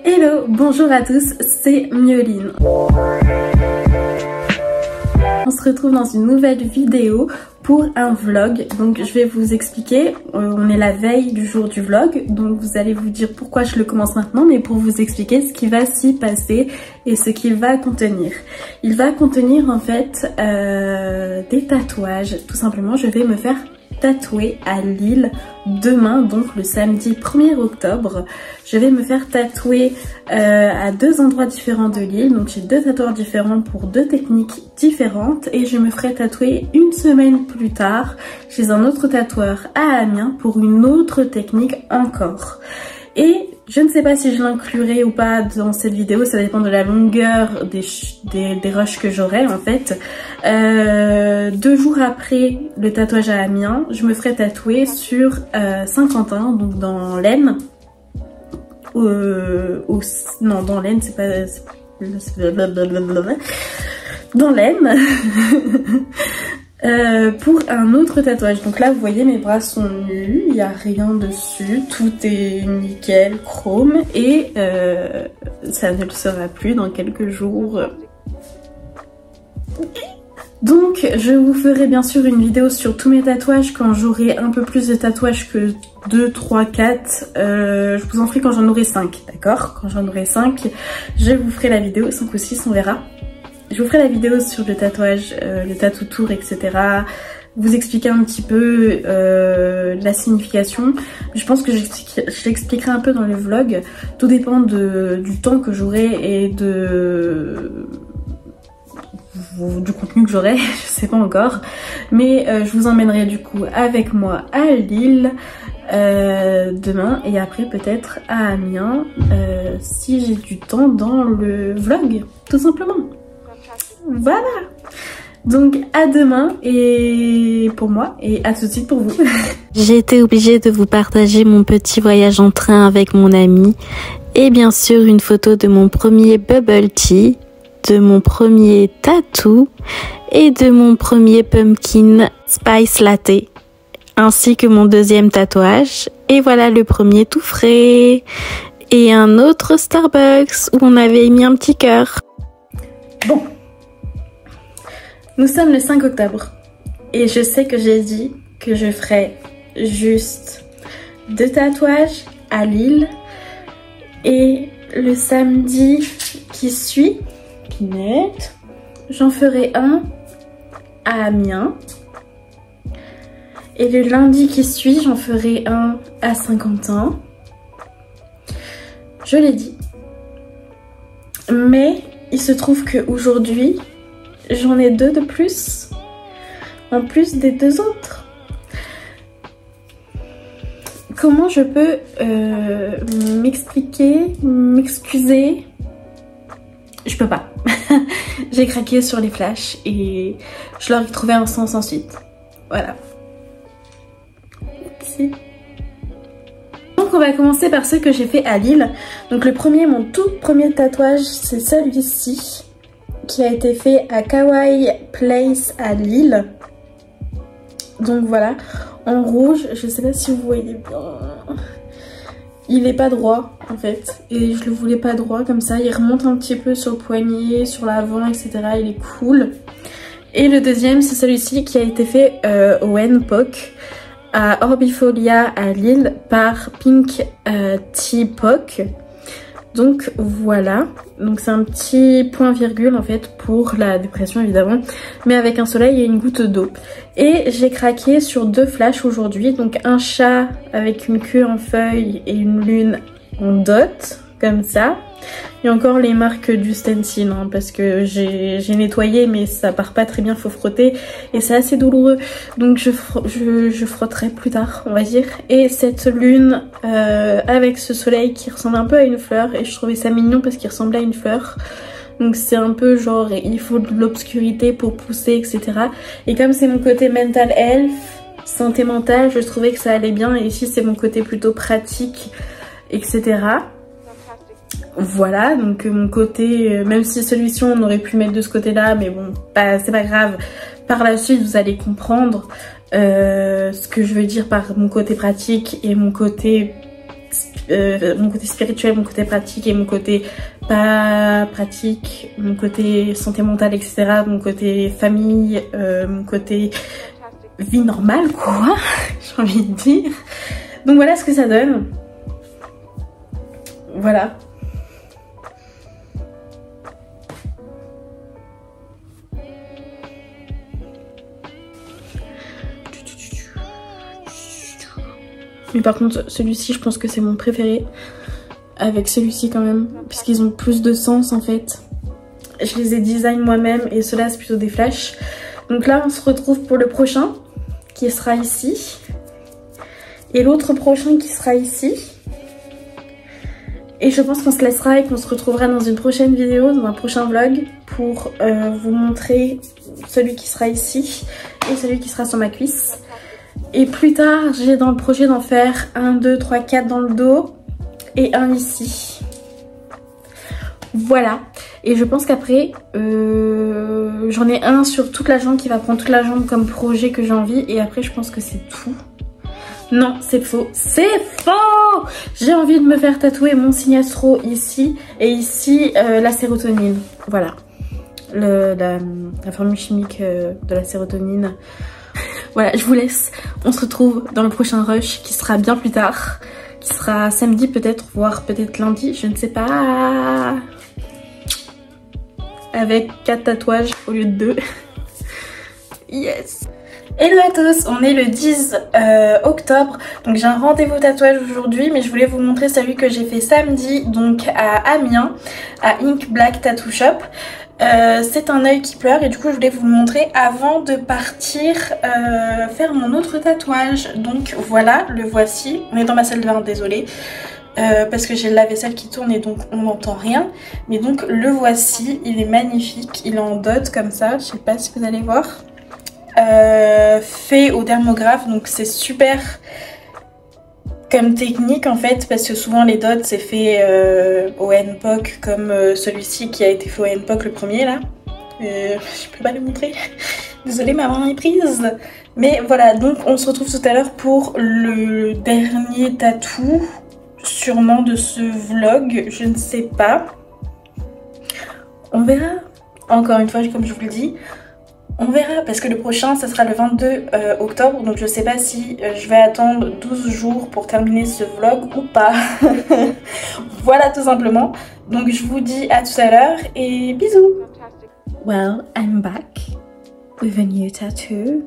Hello, bonjour à tous, c'est Mioline. On se retrouve dans une nouvelle vidéo pour un vlog. Donc je vais vous expliquer, on est la veille du jour du vlog, donc vous allez vous dire pourquoi je le commence maintenant, mais pour vous expliquer ce qui va s'y passer et ce qu'il va contenir. Il va contenir en fait des tatouages, tout simplement. Je vais me faire tatouer à Lille demain, donc le samedi 1er octobre. Je vais me faire tatouer à deux endroits différents de Lille, donc j'ai deux tatoueurs différents pour deux techniques différentes, et je me ferai tatouer une semaine plus tard chez un autre tatoueur à Amiens pour une autre technique encore. Et je ne sais pas si je l'inclurai ou pas dans cette vidéo, ça dépend de la longueur des rushs que j'aurai en fait. 2 jours après le tatouage à Amiens, je me ferai tatouer sur Saint-Quentin, donc dans l'Aisne. Non, dans l'Aisne, c'est pas... dans l'Aisne. Pour un autre tatouage. Donc là vous voyez mes bras sont nus, il n'y a rien dessus, tout est nickel, chrome, et ça ne le sera plus dans quelques jours. Donc je vous ferai bien sûr une vidéo sur tous mes tatouages quand j'aurai un peu plus de tatouages que 2, 3, 4. Je vous en ferai quand j'en aurai 5, d'accord? Quand j'en aurai 5, je vous ferai la vidéo, 5 ou 6, on verra. Je vous ferai la vidéo sur le tatouage, le tattoo tour, etc. Vous expliquer un petit peu la signification. Je pense que je l'expliquerai un peu dans le vlog. Tout dépend du temps que j'aurai et du contenu que j'aurai, je sais pas encore. Mais je vous emmènerai du coup avec moi à Lille demain, et après peut-être à Amiens si j'ai du temps dans le vlog, tout simplement. Voilà, donc à demain et pour moi, et à tout de suite pour vous. J'ai été obligée de vous partager mon petit voyage en train avec mon ami, et bien sûr une photo de mon premier bubble tea, de mon premier tattoo et de mon premier pumpkin spice latte, ainsi que mon deuxième tatouage. Et voilà le premier tout frais, et un autre Starbucks où on avait mis un petit cœur. Bon, nous sommes le 5 octobre et je sais que j'ai dit que je ferais juste 2 tatouages à Lille, et le samedi qui suit, Pinette, j'en ferai un à Amiens, et le lundi qui suit j'en ferai un à Saint-Quentin. Je l'ai dit, mais il se trouve qu'aujourd'hui j'en ai 2 de plus, en plus des 2 autres. Comment je peux m'expliquer, m'excuser? Je peux pas. J'ai craqué sur les flashs et je leur ai trouvé un sens ensuite. Voilà. Merci. Donc on va commencer par ce que j'ai fait à Lille. Donc le premier, mon tout premier tatouage, c'est celui-ci, qui a été fait à Kawaii Place à Lille. Donc voilà, en rouge, je sais pas si vous voyez bien. Il est pas droit en fait, et je le voulais pas droit comme ça. Il remonte un petit peu sur le poignet, sur l'avant, etc. Il est cool. Et le deuxième, c'est celui-ci qui a été fait au NPOC à Orbifolia à Lille par Pink Tea POC. Donc voilà, donc c'est un petit point virgule en fait pour la dépression évidemment, mais avec un soleil et une goutte d'eau. Et j'ai craqué sur 2 flashs aujourd'hui, donc un chat avec une queue en feuille et une lune en dot, comme ça. Il y a encore les marques du stencil, hein, parce que j'ai nettoyé mais ça part pas très bien, faut frotter et c'est assez douloureux, donc je frotterai plus tard on va dire. Et cette lune avec ce soleil qui ressemble un peu à une fleur, et je trouvais ça mignon parce qu'il ressemblait à une fleur. Donc c'est un peu genre il faut de l'obscurité pour pousser, etc. Et comme c'est mon côté mental health, santé mentale, je trouvais que ça allait bien, et ici c'est mon côté plutôt pratique, etc. Voilà, donc mon côté, même si celui-ci on aurait pu le mettre de ce côté là, mais bon, c'est pas grave. Par la suite vous allez comprendre ce que je veux dire par mon côté pratique et mon côté spirituel, mon côté pratique et mon côté pas pratique, mon côté santé mentale, etc. Mon côté famille, mon côté vie normale, quoi, j'ai envie de dire. Donc voilà ce que ça donne. Voilà. Mais par contre, celui-ci, je pense que c'est mon préféré. Avec celui-ci quand même, puisqu'ils ont plus de sens en fait. Je les ai design moi-même et ceux-là c'est plutôt des flashs. Donc là on se retrouve pour le prochain qui sera ici. Et l'autre prochain qui sera ici. Et je pense qu'on se laissera et qu'on se retrouvera dans une prochaine vidéo, dans un prochain vlog, pour vous montrer celui qui sera ici et celui qui sera sur ma cuisse. Et plus tard, j'ai dans le projet d'en faire 1, 2, 3, 4 dans le dos et un ici. Voilà. Et je pense qu'après, j'en ai un sur toute la jambe qui va prendre toute la jambe comme projet que j'ai envie. Et après, je pense que c'est tout. Non, c'est faux. C'est faux! J'ai envie de me faire tatouer mon signe astro ici. Et ici, la sérotonine. Voilà. La formule chimique de la sérotonine. Voilà, je vous laisse. On se retrouve dans le prochain rush qui sera bien plus tard. Qui sera samedi peut-être, voire peut-être lundi, je ne sais pas. Avec 4 tatouages au lieu de 2. Yes. Hello à tous, on est le 10 octobre. Donc j'ai un rendez-vous tatouage aujourd'hui, mais je voulais vous montrer celui que j'ai fait samedi, donc à Amiens, à Ink Black Tattoo Shop. C'est un œil qui pleure et du coup je voulais vous le montrer avant de partir faire mon autre tatouage. Donc voilà, le voici. On est dans ma salle de bain, désolée, parce que j'ai la vaisselle qui tourne et donc on n'entend rien. Mais donc le voici, il est magnifique, il est en dot comme ça, je sais pas si vous allez voir. Fait au dermographe, donc c'est super comme technique en fait, parce que souvent les dots c'est fait au NPOC, comme celui-ci qui a été fait au NPOC le premier là. Je peux pas le montrer, désolée, ma main est prise. Mais voilà, donc on se retrouve tout à l'heure pour le dernier tatou, sûrement de ce vlog, je ne sais pas. On verra, encore une fois comme je vous le dis. On verra, parce que le prochain ça sera le 22 octobre, donc je sais pas si je vais attendre 12 jours pour terminer ce vlog ou pas. Voilà tout simplement. Donc je vous dis à tout à l'heure et bisous. Well, I'm back with a new tattoo.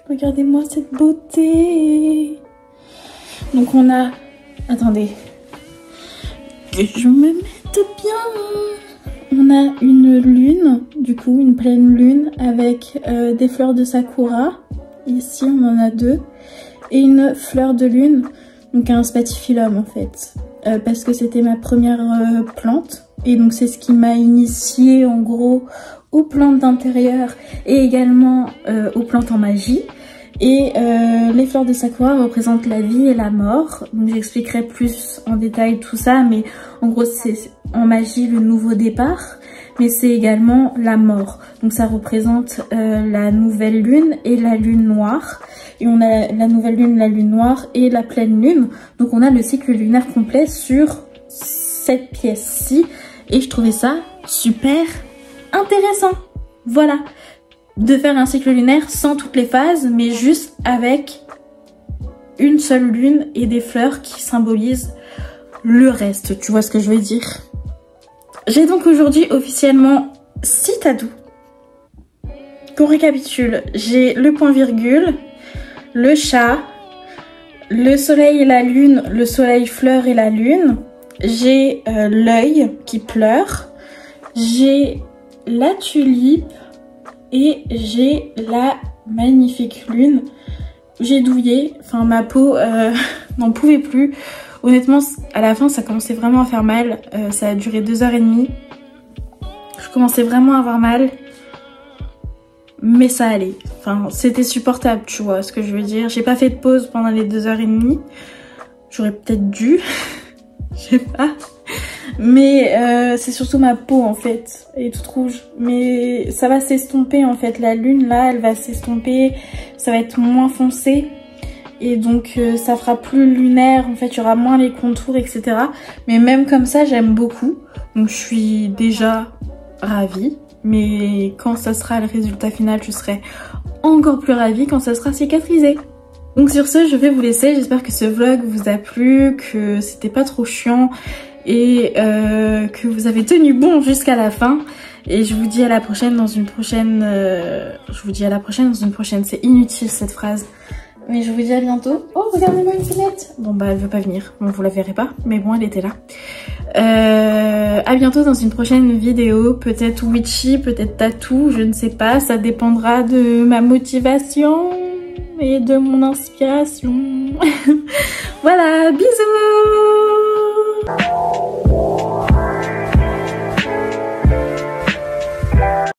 Regardez-moi cette beauté. Donc on a... Attendez. Que je me mette bien. On a une lune, du coup une pleine lune avec des fleurs de sakura. Ici on en a 2. Et une fleur de lune, donc un spathiphyllum en fait. Parce que c'était ma première plante. Et donc c'est ce qui m'a initiée en gros aux plantes d'intérieur et également aux plantes en magie. Et les fleurs de sakura représentent la vie et la mort. Donc j'expliquerai plus en détail tout ça, mais en gros c'est en magie le nouveau départ, mais c'est également la mort. Donc ça représente la nouvelle lune et la lune noire. Et on a la nouvelle lune, la lune noire et la pleine lune. Donc on a le cycle lunaire complet sur cette pièce-ci. Et je trouvais ça super intéressant. Voilà. De faire un cycle lunaire sans toutes les phases, mais juste avec une seule lune et des fleurs qui symbolisent le reste. Tu vois ce que je veux dire? J'ai donc aujourd'hui officiellement 6 tatous. Qu'on récapitule, j'ai le point virgule, le chat, le soleil et la lune, le soleil fleur et la lune. J'ai l'œil qui pleure, j'ai la tulipe et j'ai la magnifique lune. J'ai douillé, enfin ma peau n'en pouvait plus. Honnêtement, à la fin ça commençait vraiment à faire mal, ça a duré 2h30. Je commençais vraiment à avoir mal, mais ça allait. Enfin, c'était supportable, tu vois ce que je veux dire. J'ai pas fait de pause pendant les 2h30. J'aurais peut-être dû, je sais pas. Mais c'est surtout ma peau en fait, elle est toute rouge. Mais ça va s'estomper en fait, la lune là, elle va s'estomper, ça va être moins foncé. Et donc ça fera plus lunaire, en fait il y aura moins les contours, etc. Mais même comme ça, j'aime beaucoup. Donc je suis déjà ravie. Mais quand ça sera le résultat final, je serai encore plus ravie quand ça sera cicatrisé. Donc sur ce, je vais vous laisser. J'espère que ce vlog vous a plu, que c'était pas trop chiant et que vous avez tenu bon jusqu'à la fin. Et je vous dis à la prochaine dans une prochaine... C'est inutile cette phrase. Mais je vous dis à bientôt. Oh, regardez-moi une fenêtre. Bon bah elle veut pas venir, bon vous la verrez pas, mais bon elle était là. À bientôt dans une prochaine vidéo, peut-être witchy, peut-être tatou, je ne sais pas, ça dépendra de ma motivation et de mon inspiration. Voilà, bisous.